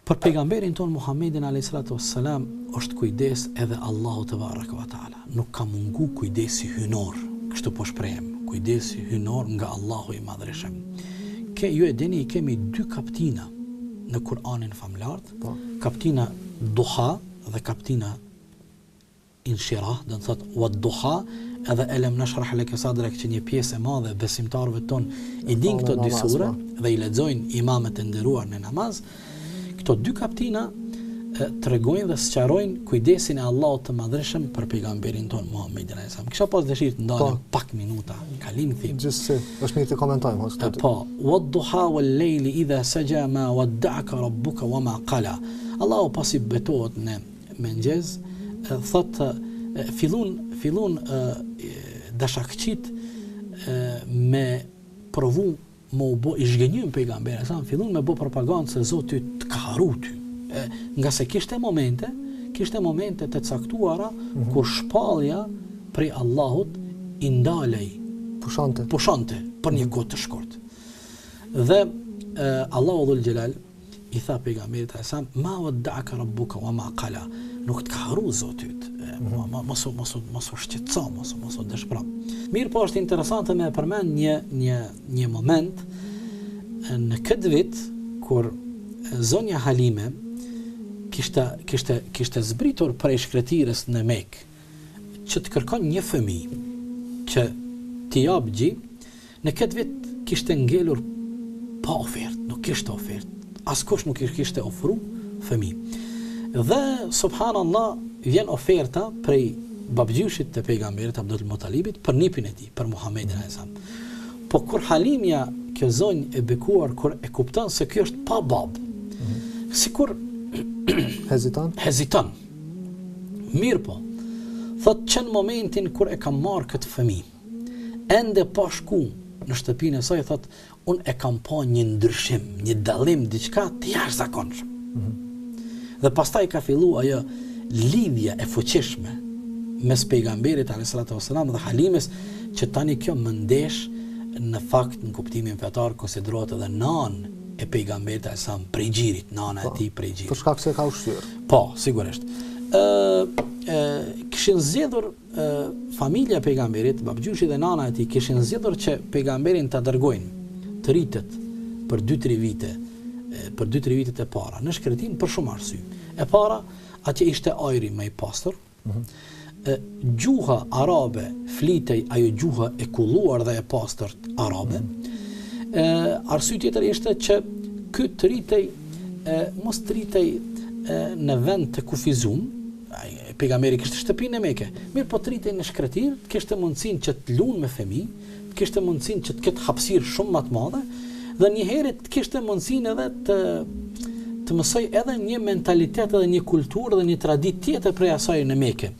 Për pejgamberin ton Muhammedin alayhi salatu wassalam është kujdes edhe Allahu te baraka wa taala. Nuk ka mungu kujdesi hynor, kështu po shprehem, kujdesi hynor nga Allahu i Madhreshëm. Ju e dini, kemi dy kaptina në Kur'anin famlar, kaptina Duha dhe kaptina Inshirah, do të thotë wa duha edhe Alam nashrah laka sadrak, që një pjesë e madhe besimtarëve ton i din këto dy sure dhe i lexojnë imamet e nderuar në namaz. Këto dy kaptina tregojnë dhe sqarojnë kujdesin e Allahut të Madhreshëm për pejgamberin ton Muhammedin alayhis salam. Kisha pas dëshirë të ndalem pak minuta, kalim thim. Gjithsesi, është mirë të komentojmë ose. Po, wad-duha wal-layli idha saja ma wadda'aka rabbuka wama qala. Allahu pasi betohet në mëngjes, thotë fillon dashakçit me provu më u bë i zhgënjym pejgamberi, sa fillon me bë propagandë se Zoti të ka harru ty. Nga se kishte momente të caktuara kur shpallja prej Allahut i ndalej, pushante për një kohë të shkurt. Dhe Allahu dhul Jalal i tha pejgamberit sa ma wadda'aka rabbuka wama qala, nuk të ka harru Zoti yt. Mos u shqetëso, mos u dëshpëro. Mirë, po është interesante me përmend një moment në këtë vit kur zonja Halime kishte zbritur prej shkretirës në Mekë që të kërkon një fëmijë që t'i jap gjë. Në këtë vit kishte ngelur pa ofertë, nuk kishte ofertë. Askush nuk kishte ofru fëmijë. Dhe subhanallah vjen oferta prej babgjyshit të pejgamberit Abdul Muttalibit për nipin e tij, për Muhammedin alayhis salam. Po kur Halimja, kjo zonjë e bekuar, kur e kupton se ky është pa bab, sikur heziton. Mirë po, thot që në momentin kur e kam marrë këtë fëmijë, ende pa shku në shtëpinë e saj, thot unë e kam pa një ndryshim, një dallim, diçka të jashtëzakonshëm. Dhe pastaj ka fillu ajo lidhja e fuqishme mes pejgamberit alayhis salatu wassalam dhe Halimes, që tani kjo më ndesh në fakt në kuptimin fetar konsiderohet edhe nanë e pejgamberit alayhis salam prej xhirit, nana e tij prej xhirit. Për shkak se ka ushqyer. Po, sigurisht. Kishin zgjedhur familja e pejgamberit, babgjyshi dhe nana e tij kishin zgjedhur që pejgamberin ta dërgojnë të rritet për 2-3 vite, për 2-3 vitet e para në shkretin për shumë arsye. E para, atë ishte ajri më i pastër. Gjuha arabe flitej ajo gjuha e kulluar dhe e pastërt arabe. Arsye tjetër ishte që ky të rritej mos të rritej në vend të kufizum. Pejgamberi kishte shtëpinë në Mekë. Mirë, po të rritej në shkretir, kishte mundësinë që të lunë me fëmijë, kishte mundësinë që të ketë hapësirë shumë më të madhe, dhe një herë kishte mundësinë edhe të mësoj edhe një mentalitet edhe një kulturë dhe një traditë tjetër prej asaj në Mekë.